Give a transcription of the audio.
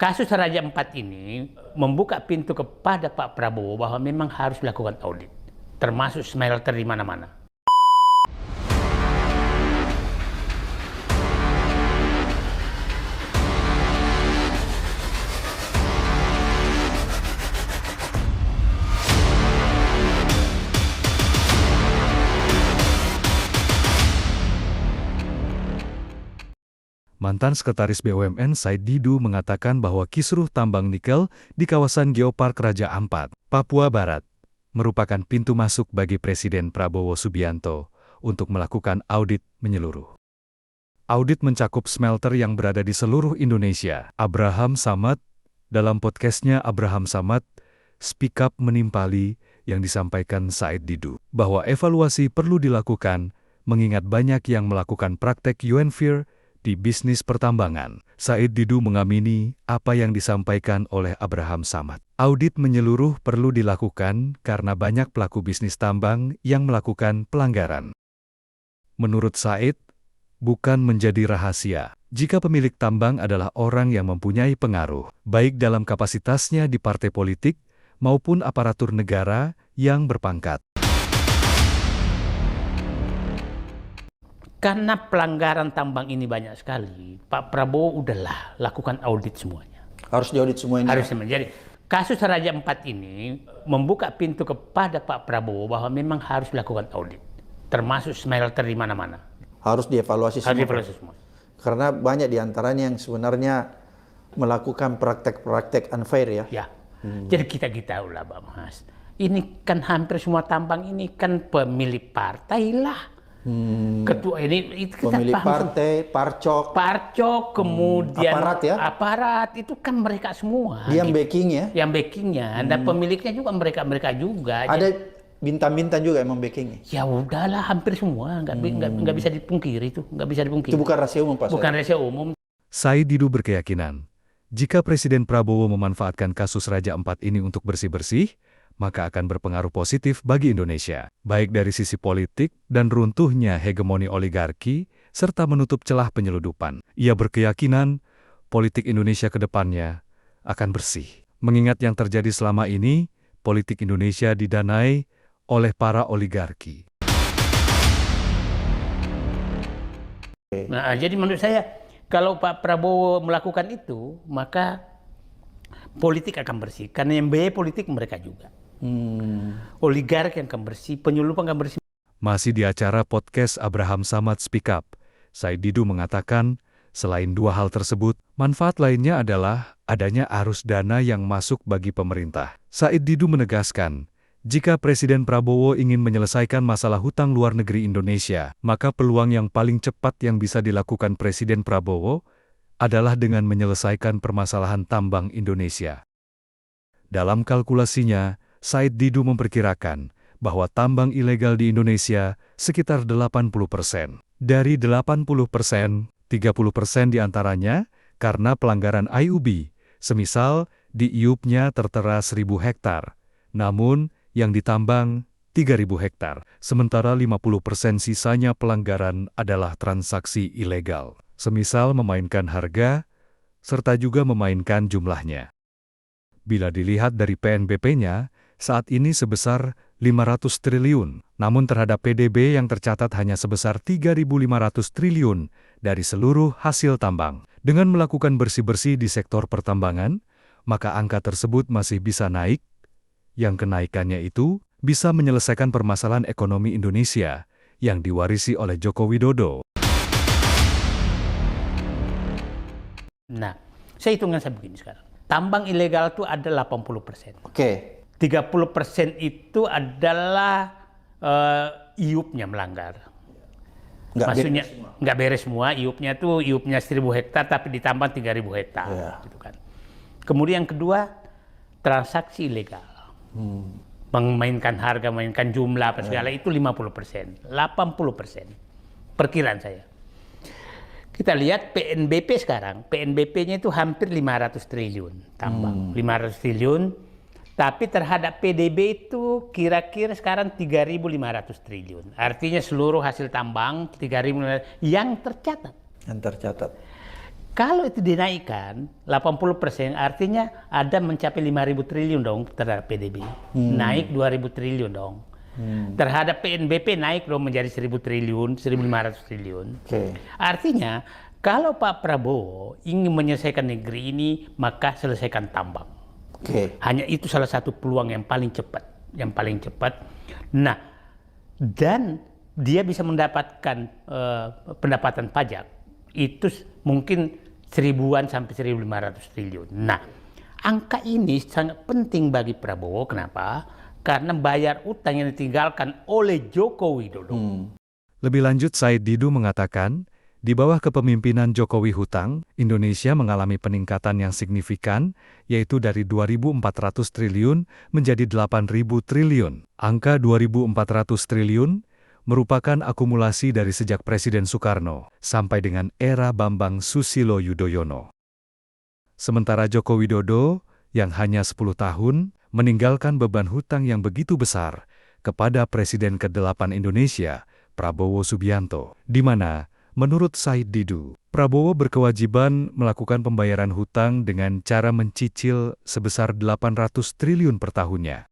Kasus Raja Ampat ini membuka pintu kepada Pak Prabowo bahwa memang harus dilakukan audit, termasuk smelter di mana-mana. Mantan Sekretaris BUMN Said Didu mengatakan bahwa kisruh tambang nikel di kawasan Geopark Raja Ampat, Papua Barat, merupakan pintu masuk bagi Presiden Prabowo Subianto untuk melakukan audit menyeluruh. Audit mencakup smelter yang berada di seluruh Indonesia. Abraham Samad, dalam podcastnya Abraham Samad, Speak Up menimpali yang disampaikan Said Didu, bahwa evaluasi perlu dilakukan mengingat banyak yang melakukan praktek UNFIR di bisnis pertambangan. Said Didu mengamini apa yang disampaikan oleh Abraham Samad. Audit menyeluruh perlu dilakukan karena banyak pelaku bisnis tambang yang melakukan pelanggaran. Menurut Said, bukan menjadi rahasia jika pemilik tambang adalah orang yang mempunyai pengaruh, baik dalam kapasitasnya di partai politik maupun aparatur negara yang berpangkat. Karena pelanggaran tambang ini banyak sekali, Pak Prabowo udahlah lakukan audit semuanya. Harus diaudit semuanya. Harus semuanya. Jadi kasus Raja Ampat ini membuka pintu kepada Pak Prabowo bahwa memang harus dilakukan audit, termasuk smelter di mana-mana. Harus dievaluasi semua. Harus dievaluasi semua. Karena banyak diantaranya yang sebenarnya melakukan praktek-praktek unfair ya. Ya. Jadi kita tahulah Pak Mas. Ini kan hampir semua tambang ini kan pemilik partai lah. Ketua ini itu kita pemilik paham. Partai, parcok, kemudian aparat ya. Aparat itu kan mereka semua. Dia yang backing ya. Yang backingnya dan pemiliknya juga mereka juga. Ada bintang-bintang juga yang membacking. Ya udahlah hampir semua nggak bisa dipungkiri itu Itu bukan rahasia umum Pak. Bukan rahasia umum. Said Didu berkeyakinan, jika Presiden Prabowo memanfaatkan kasus Raja Ampat ini untuk bersih-bersih, maka akan berpengaruh positif bagi Indonesia, baik dari sisi politik dan runtuhnya hegemoni oligarki, serta menutup celah penyeludupan. Ia berkeyakinan politik Indonesia ke depannya akan bersih. Mengingat yang terjadi selama ini, politik Indonesia didanai oleh para oligarki. Nah, jadi menurut saya, kalau Pak Prabowo melakukan itu, maka politik akan bersih. Karena yang biaya politik mereka juga. Oligarki yang akan bersih, penyelundupan akan bersih. Masih di acara podcast Abraham Samad Speak Up, Said Didu mengatakan, selain dua hal tersebut, manfaat lainnya adalah adanya arus dana yang masuk bagi pemerintah. Said Didu menegaskan, jika Presiden Prabowo ingin menyelesaikan masalah hutang luar negeri Indonesia, maka peluang yang paling cepat yang bisa dilakukan Presiden Prabowo adalah dengan menyelesaikan permasalahan tambang Indonesia. Dalam kalkulasinya, Said Didu memperkirakan bahwa tambang ilegal di Indonesia sekitar 80%. Dari 80%, 30% diantaranya karena pelanggaran IUB, semisal di IUP-nya tertera 1.000 hektar, namun yang ditambang 3.000 hektar, sementara 50% sisanya pelanggaran adalah transaksi ilegal, semisal memainkan harga, serta juga memainkan jumlahnya. Bila dilihat dari PNBP-nya, saat ini sebesar 500 triliun, namun terhadap PDB yang tercatat hanya sebesar 3.500 triliun dari seluruh hasil tambang. Dengan melakukan bersih-bersih di sektor pertambangan, maka angka tersebut masih bisa naik, yang kenaikannya itu bisa menyelesaikan permasalahan ekonomi Indonesia yang diwarisi oleh Joko Widodo. Nah, saya hitungkan saya begini sekarang. Tambang ilegal itu ada 80%. Oke. 30% itu adalah IUP-nya melanggar. Maksudnya nggak beres semua. IUP-nya 1.000 hektar tapi ditambah 3.000 hektar. Yeah. Gitu kan. Kemudian yang kedua, transaksi ilegal. Memainkan harga, memainkan jumlah, apa segala itu 50%. 80%. Perkiraan saya. Kita lihat PNBP sekarang. PNBP-nya itu hampir 500 triliun tambang. 500 triliun. Tapi terhadap PDB itu kira-kira sekarang 3.500 triliun. Artinya seluruh hasil tambang 3.500 yang tercatat. Yang tercatat. Kalau itu dinaikkan 80%, artinya ada mencapai 5.000 triliun dong terhadap PDB. Naik 2.000 triliun dong. Terhadap PNBP naik dong menjadi 1.000 triliun, 1.500 triliun. Artinya, kalau Pak Prabowo ingin menyelesaikan negeri ini, maka selesaikan tambang. Hanya itu salah satu peluang yang paling cepat. Nah, dan dia bisa mendapatkan pendapatan pajak itu mungkin 1.000-an sampai 1.500 triliun. Nah, angka ini sangat penting bagi Prabowo. Kenapa? Karena bayar utang yang ditinggalkan oleh Joko Widodo. Lebih lanjut, Said Didu mengatakan, di bawah kepemimpinan Jokowi hutang, Indonesia mengalami peningkatan yang signifikan, yaitu dari 2.400 triliun menjadi 8.000 triliun. Angka 2.400 triliun merupakan akumulasi dari sejak Presiden Soekarno sampai dengan era Bambang Susilo Yudhoyono. Sementara Joko Widodo, yang hanya 10 tahun, meninggalkan beban hutang yang begitu besar kepada Presiden ke-8 Indonesia, Prabowo Subianto, di mana, menurut Said Didu, Prabowo berkewajiban melakukan pembayaran hutang dengan cara mencicil sebesar 800 triliun per tahunnya.